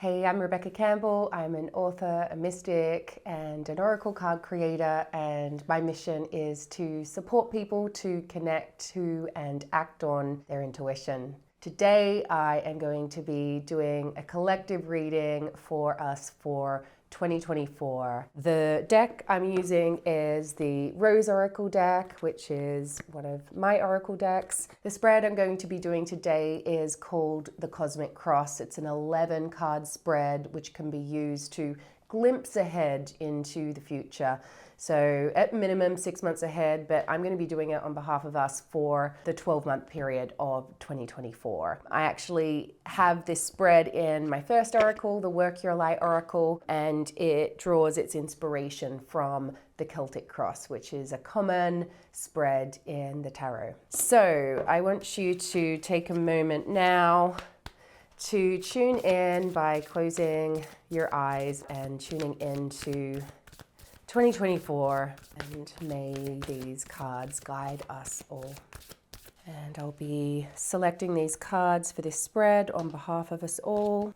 Hey, I'm Rebecca Campbell. I'm an author, a mystic, and an oracle card creator, and my mission is to support people to connect to and act on their intuition. Today, I am going to be doing a collective reading for us for 2024. The deck I'm using is the Rose Oracle deck, which is one of my oracle decks. The spread I'm going to be doing today is called the Celtic Cross. It's an 11 card spread which can be used to glimpse ahead into the future. So at minimum 6 months ahead, but I'm going to be doing it on behalf of us for the 12-month period of 2024. I actually have this spread in my first oracle, the Work Your Light Oracle, and it draws its inspiration from the Celtic Cross, which is a common spread in the tarot. So I want you to take a moment now to tune in by closing your eyes and tuning into 2024, and may these cards guide us all. And I'll be selecting these cards for this spread on behalf of us all.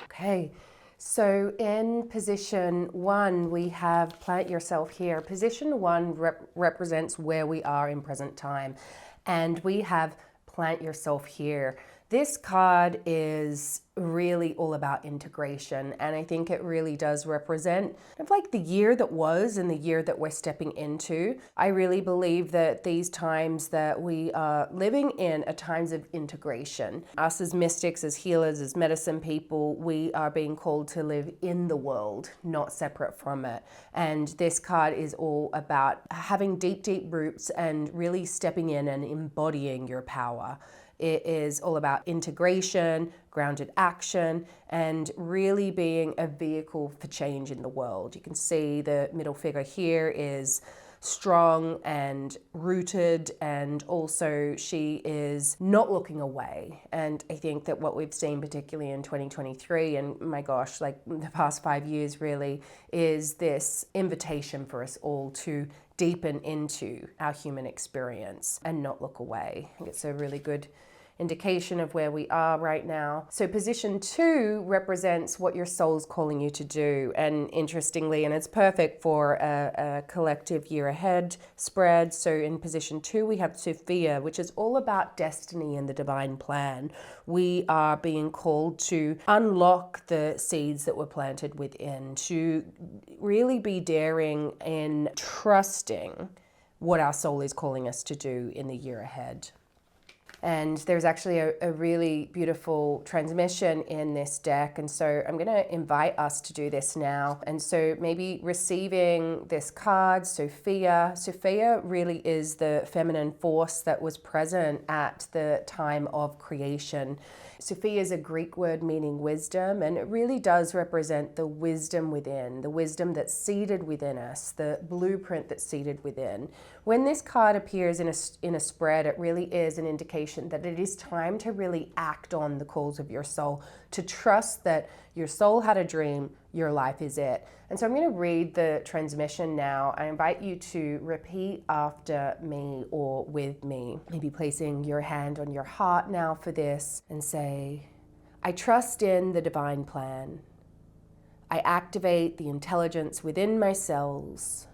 Okay, so in position 1, we have Plant Yourself Here. Position 1 represents where we are in present time, and we have Plant Yourself Here. This card is really all about integration, and I think it really does represent kind of like the year that was and the year that we're stepping into. I really believe that these times that we are living in are times of integration. Us as mystics, as healers, as medicine people, we are being called to live in the world, not separate from it. And this card is all about having deep, deep roots and really stepping in and embodying your power. It is all about integration, grounded action, and really being a vehicle for change in the world. You can see the middle figure here is strong and rooted, and also she is not looking away. And I think that what we've seen, particularly in 2023, and my gosh, like the past 5 years really, is this invitation for us all to deepen into our human experience and not look away. I think it's a really good indication of where we are right now. So position 2 represents what your soul's calling you to do. And interestingly, and it's perfect for a collective year ahead spread. So in position 2, we have Sophia, which is all about destiny and the divine plan. We are being called to unlock the seeds that were planted within, to really be daring in trusting what our soul is calling us to do in the year ahead. And there's actually a really beautiful transmission in this deck. And so I'm going to invite us to do this now. And so maybe receiving this card, Sophia. Sophia really is the feminine force that was present at the time of creation. Sophia is a Greek word meaning wisdom, and it really does represent the wisdom within, the wisdom that's seated within us, the blueprint that's seated within. When this card appears in a spread, it really is an indication that it is time to really act on the calls of your soul, to trust that your soul had a dream, your life is it. And so I'm going to read the transmission now. I invite you to repeat after me or with me. Maybe placing your hand on your heart now for this and say, I trust in the divine plan. I activate the intelligence within my cells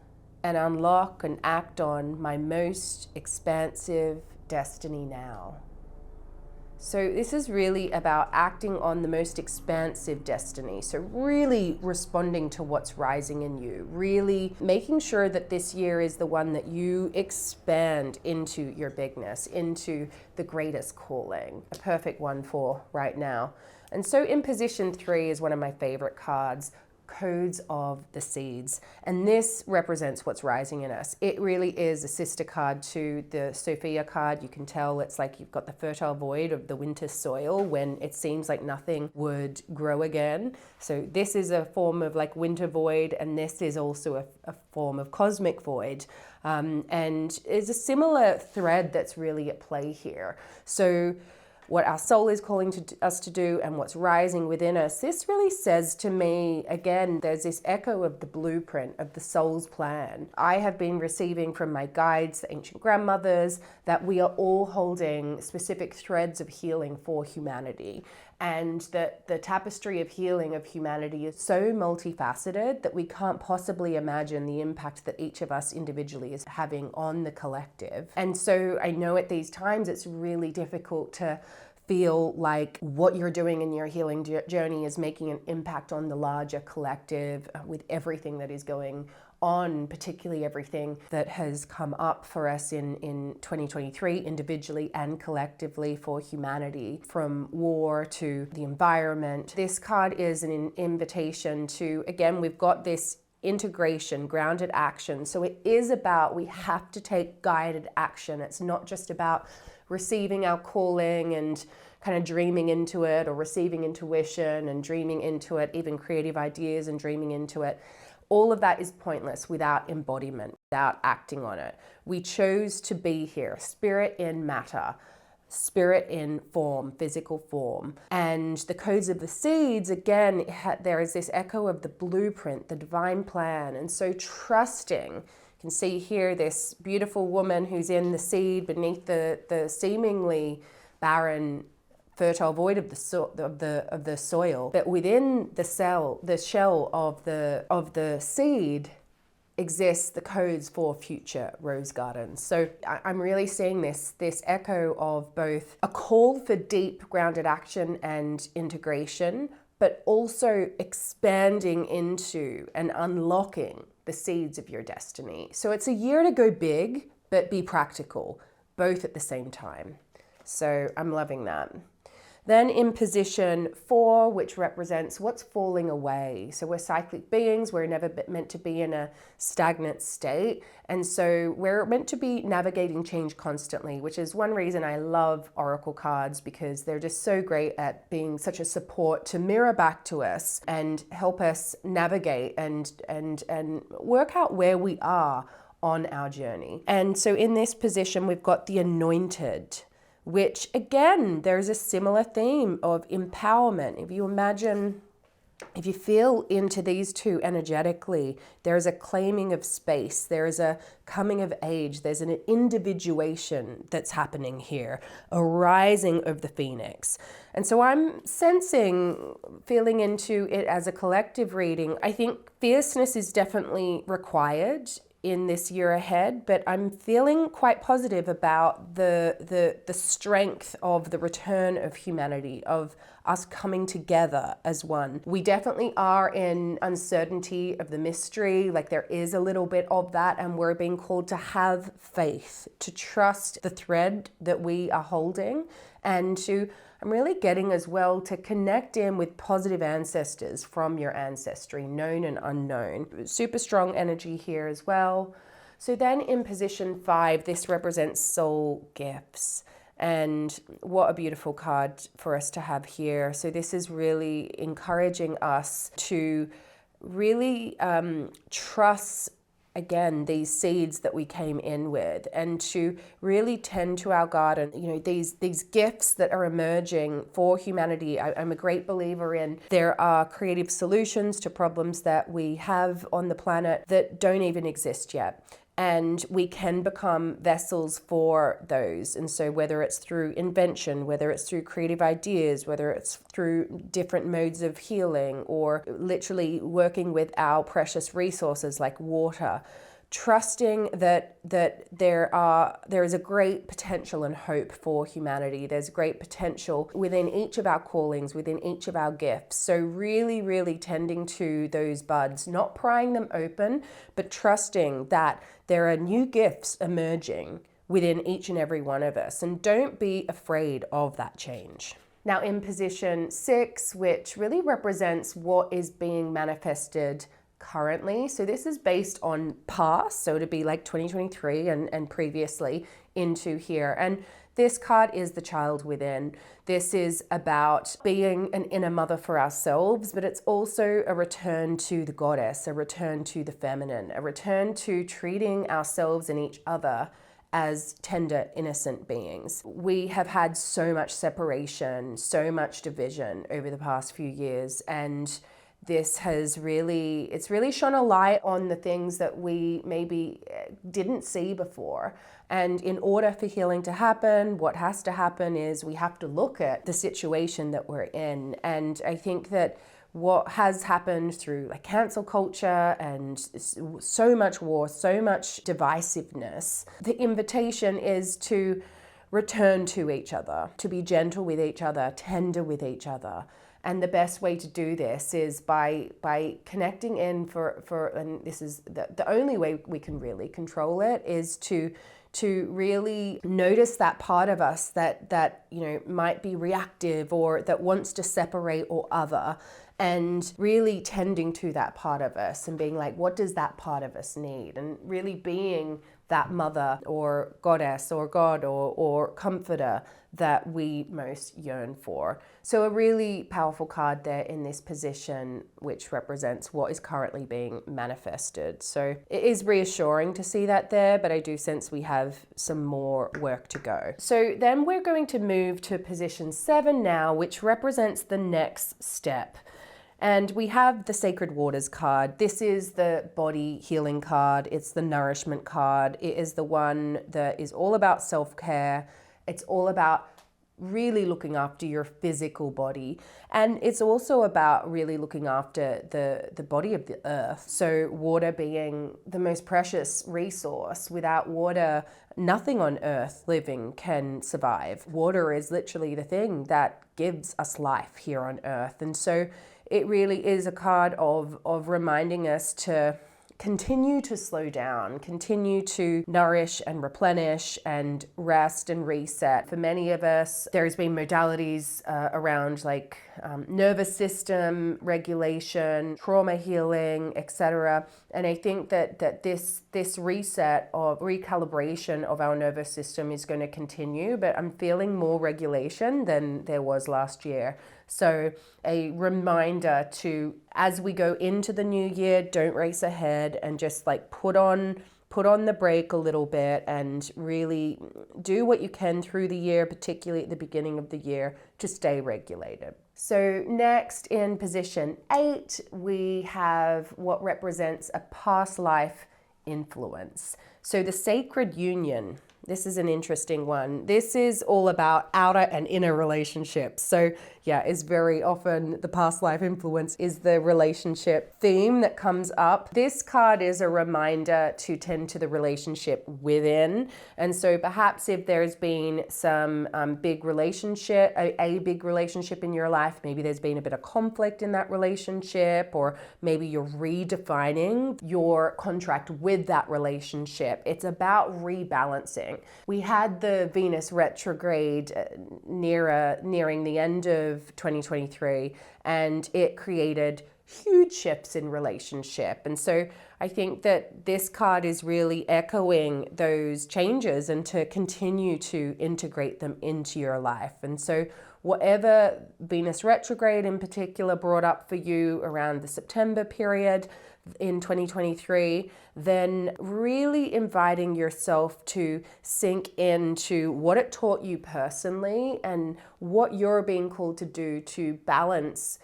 and unlock and act on my most expansive destiny now. So this is really about acting on the most expansive destiny. So really responding to what's rising in you, really making sure that this year is the one that you expand into your bigness, into the greatest calling. A perfect one for right now. And so in position 3 is one of my favorite cards, Codes of the Seeds. And this represents what's rising in us. It really is a sister card to the Sophia card. You can tell it's like you've got the fertile void of the winter soil when it seems like nothing would grow again. So this is a form of like winter void, and this is also a form of cosmic void. And it's a similar thread that's really at play here. So what our soul is calling us to do and what's rising within us, this really says to me, again, there's this echo of the blueprint of the soul's plan. I have been receiving from my guides, the ancient grandmothers, that we are all holding specific threads of healing for humanity. And that the tapestry of healing of humanity is so multifaceted that we can't possibly imagine the impact that each of us individually is having on the collective. And so I know at these times it's really difficult to feel like what you're doing in your healing journey is making an impact on the larger collective with everything that is going on, particularly everything that has come up for us in 2023, individually and collectively for humanity, from war to the environment. This card is an invitation to, again, we've got this integration, grounded action. So it is about, we have to take guided action. It's not just about receiving our calling and kind of dreaming into it, or receiving intuition and dreaming into it, even creative ideas and dreaming into it. All of that is pointless without embodiment, without acting on it. We chose to be here, spirit in matter, spirit in form, physical form. And the codes of the seeds, again, there is this echo of the blueprint, the divine plan. And so trusting, you can see here this beautiful woman who's in the seed beneath the seemingly barren fertile void of the soil, but within the shell of the seed exists the codes for future rose gardens. So I'm really seeing this echo of both a call for deep grounded action and integration, but also expanding into and unlocking the seeds of your destiny. So it's a year to go big, but be practical, both at the same time. So I'm loving that. Then in position 4, which represents what's falling away. So we're cyclic beings, we're never meant to be in a stagnant state. And so we're meant to be navigating change constantly, which is one reason I love oracle cards, because they're just so great at being such a support to mirror back to us and help us navigate and work out where we are on our journey. And so in this position, we've got the anointed, which again, there's a similar theme of empowerment. If you feel into these two energetically, there's a claiming of space, there's a coming of age, there's an individuation that's happening here, a rising of the phoenix. And so I'm feeling into it as a collective reading. I think fierceness is definitely required in this year ahead, but I'm feeling quite positive about the strength of the return of humanity, of us coming together as one. We definitely are in uncertainty of the mystery, like there is a little bit of that, and we're being called to have faith, to trust the thread that we are holding, and I'm really getting as well to connect in with positive ancestors from your ancestry, known and unknown. Super strong energy here as well. So then in position 5, this represents soul gifts. And what a beautiful card for us to have here. So this is really encouraging us to really trust, again, these seeds that we came in with, and to really tend to our garden. You know, these gifts that are emerging for humanity. I'm a great believer in there are creative solutions to problems that we have on the planet that don't even exist yet. And we can become vessels for those. And so whether it's through invention, whether it's through creative ideas, whether it's through different modes of healing, or literally working with our precious resources like water, trusting that there is a great potential and hope for humanity. There's great potential within each of our callings, within each of our gifts. So really, really tending to those buds, not prying them open, but trusting that there are new gifts emerging within each and every one of us. And don't be afraid of that change. Now in position 6, which really represents what is being manifested currently. So this is based on past, so to be like 2023 and previously into here. And this card is the child within. This is about being an inner mother for ourselves, but it's also a return to the goddess, a return to the feminine, a return to treating ourselves and each other as tender, innocent beings. We have had so much separation, so much division over the past few years, and it's really shone a light on the things that we maybe didn't see before. And in order for healing to happen, what has to happen is we have to look at the situation that we're in. And I think that what has happened through like cancel culture and so much war, so much divisiveness, the invitation is to return to each other, to be gentle with each other, tender with each other. And the best way to do this is by connecting in and this is the only way we can really control it, is to really notice that part of us that might be reactive or that wants to separate or other, and really tending to that part of us and being like, what does that part of us need? And really being that mother or goddess or God or comforter that we most yearn for. So a really powerful card there in this position, which represents what is currently being manifested. So it is reassuring to see that there, but I do sense we have some more work to go. So then we're going to move to position 7 now, which represents the next step. And we have the Sacred Waters card. This is the body healing card. It's the nourishment card. It is the one that is all about self-care. It's all about really looking after your physical body. And it's also about really looking after the body of the earth. So water being the most precious resource. Without water, nothing on earth living can survive. Water is literally the thing that gives us life here on earth. And so it really is a card of reminding us to continue to slow down, continue to nourish and replenish and rest and reset. For many of us, there's been modalities around like nervous system regulation, trauma healing, etc. And I think that this reset of recalibration of our nervous system is going to continue, but I'm feeling more regulation than there was last year. So a reminder to, as we go into the new year, don't race ahead and just like put on the brake a little bit and really do what you can through the year, particularly at the beginning of the year, to stay regulated. So next in position 8, we have what represents a past life influence. So the sacred union. This is an interesting one. This is all about outer and inner relationships. So yeah, it's very often the past life influence is the relationship theme that comes up. This card is a reminder to tend to the relationship within. And so perhaps if there's been some big relationship, a big relationship in your life, maybe there's been a bit of conflict in that relationship, or maybe you're redefining your contract with that relationship. It's about rebalancing. We had the Venus retrograde nearing the end of 2023, and it created huge shifts in relationship. And so I think that this card is really echoing those changes and to continue to integrate them into your life. And so whatever Venus retrograde in particular brought up for you around the September period in 2023, then really inviting yourself to sink into what it taught you personally and what you're being called to do to balance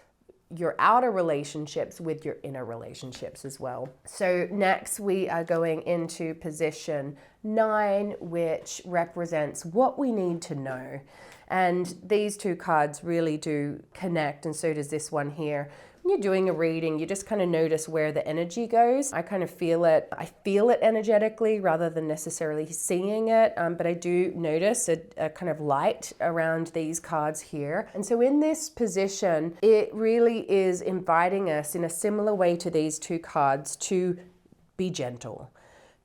your outer relationships with your inner relationships as well. So next we are going into position 9, which represents what we need to know. And these two cards really do connect, and so does this one here. When you're doing a reading, you just kind of notice where the energy goes. I kind of feel it. I feel it energetically rather than necessarily seeing it, but I do notice a kind of light around these cards here. And so in this position, it really is inviting us in a similar way to these two cards to be gentle,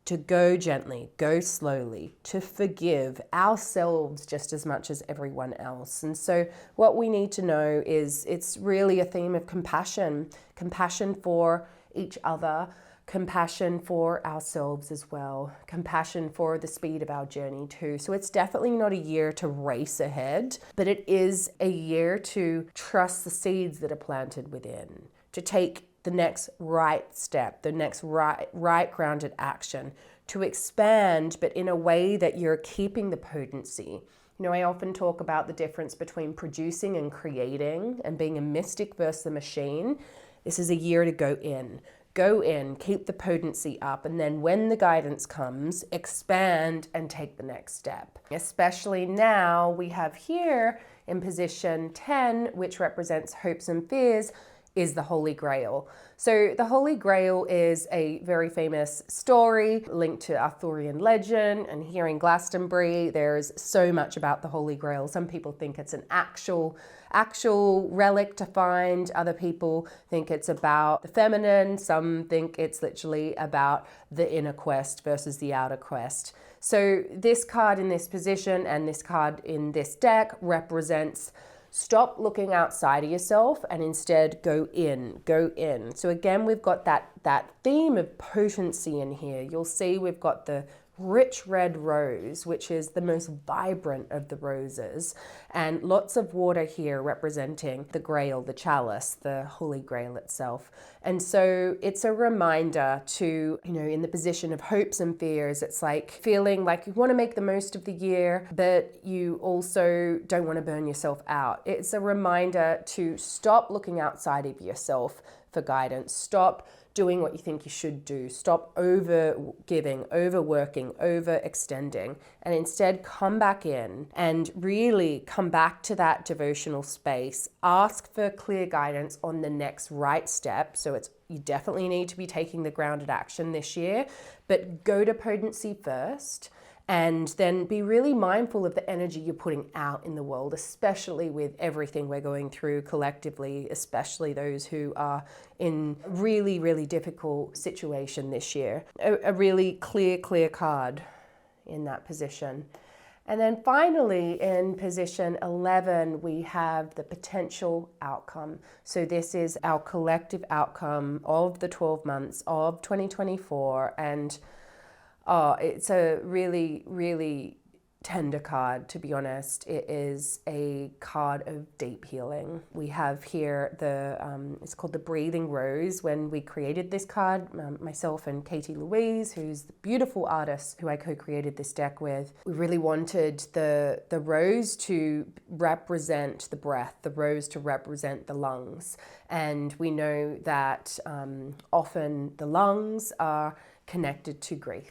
to go gently, go slowly, to forgive ourselves just as much as everyone else. And so what we need to know is it's really a theme of compassion for each other, compassion for ourselves as well, compassion for the speed of our journey too. So it's definitely not a year to race ahead, but it is a year to trust the seeds that are planted within, to take the next right step, the next right grounded action, to expand, but in a way that you're keeping the potency. You know, I often talk about the difference between producing and creating and being a mystic versus a machine. This is a year to go in. Go in, keep the potency up, and then when the guidance comes, expand and take the next step. Especially now, we have here in position 10, which represents hopes and fears, is the Holy Grail. So the Holy Grail is a very famous story linked to Arthurian legend, and here in Glastonbury there's so much about the Holy Grail. Some people think it's an actual relic to find. Other people think it's about the feminine. Some think it's literally about the inner quest versus the outer quest. So this card in this position and this card in this deck represents stop looking outside of yourself and instead go in, go in. So again, we've got that theme of potency in here. You'll see we've got the rich red rose, which is the most vibrant of the roses, and lots of water here representing the grail, the chalice, the Holy Grail itself. And so it's a reminder to, in the position of hopes and fears, it's like feeling like you want to make the most of the year, but you also don't want to burn yourself out. It's a reminder to stop looking outside of yourself for guidance. Stop doing what you think you should do. Stop over giving, overworking, overextending, and instead come back in and really come back to that devotional space. Ask for clear guidance on the next right step. So you definitely need to be taking the grounded action this year, but go to potency first. And then be really mindful of the energy you're putting out in the world, especially with everything we're going through collectively, especially those who are in really, really difficult situation this year. A really clear card in that position. And then finally, in position 11, we have the potential outcome. So this is our collective outcome of the 12 months of 2024. And it's a really, really tender card, to be honest. It is a card of deep healing. We have here it's called the Breathing Rose. When we created this card, myself and Katie Louise, who's the beautiful artist who I co-created this deck with, we really wanted the rose to represent the breath, the rose to represent the lungs. And we know that often the lungs are connected to grief.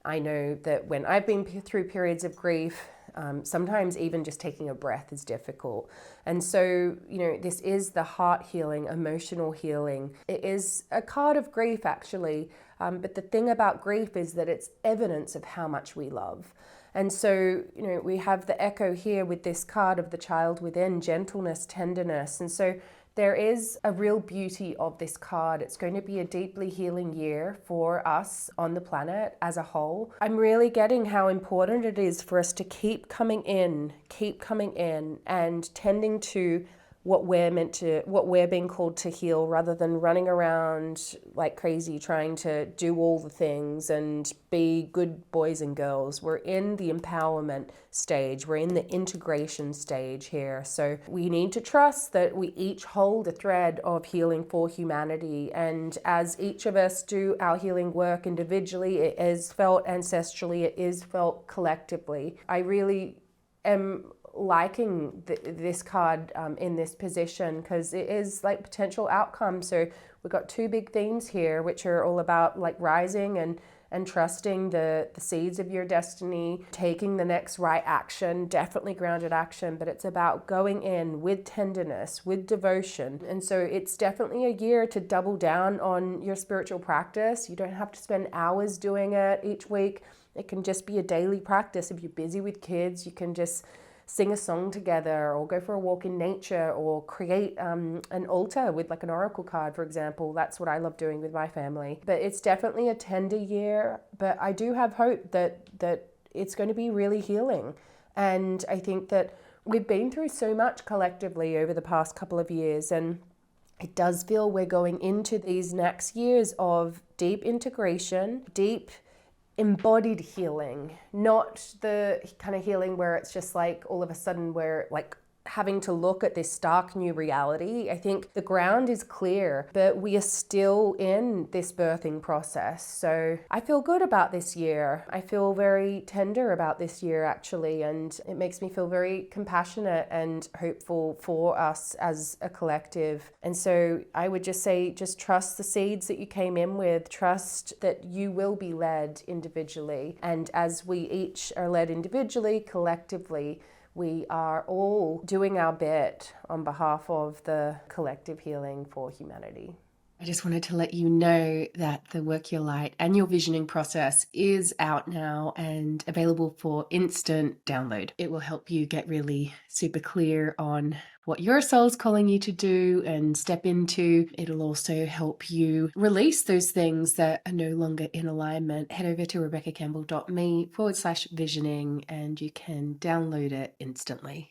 I know that when I've been through periods of grief, sometimes even just taking a breath is difficult. And so, this is the heart healing, emotional healing. It is a card of grief, actually. But the thing about grief is that it's evidence of how much we love. And so, we have the echo here with this card of the child within, gentleness, tenderness. And so there is a real beauty of this card. It's going to be a deeply healing year for us on the planet as a whole. I'm really getting how important it is for us to keep coming in and tending to what we're being called to heal, rather than running around like crazy trying to do all the things and be good boys and girls. We're in the empowerment stage. We're in the integration stage here. So we need to trust that we each hold a thread of healing for humanity. And as each of us do our healing work individually, it is felt ancestrally, it is felt collectively. I really am liking this card in this position, because it is like potential outcome. So we've got two big themes here, which are all about like rising and trusting the seeds of your destiny, taking the next right action, definitely grounded action, but it's about going in with tenderness, with devotion. And so it's definitely a year to double down on your spiritual practice. You don't have to spend hours doing it each week. It can just be a daily practice. If you're busy with kids, you can just sing a song together, or go for a walk in nature, or create an altar with like an oracle card, for example. That's what I love doing with my family. But it's definitely a tender year, but I do have hope that it's going to be really healing. And I think that we've been through so much collectively over the past couple of years, and it does feel we're going into these next years of deep integration, deep embodied healing, not the kind of healing where it's just like all of a sudden we're like having to look at this stark new reality. I think the ground is clear, but we are still in this birthing process. So I feel good about this year. I feel very tender about this year, actually, and it makes me feel very compassionate and hopeful for us as a collective. And so I would just say, just trust the seeds that you came in with, trust that you will be led individually. And as we each are led individually, collectively, we are all doing our bit on behalf of the collective healing for humanity. I just wanted to let you know that the Work Your Light annual visioning process is out now and available for instant download. It will help you get really super clear on what your soul's calling you to do and step into. It'll also help you release those things that are no longer in alignment. Head over to rebeccacampbell.me/visioning and you can download it instantly.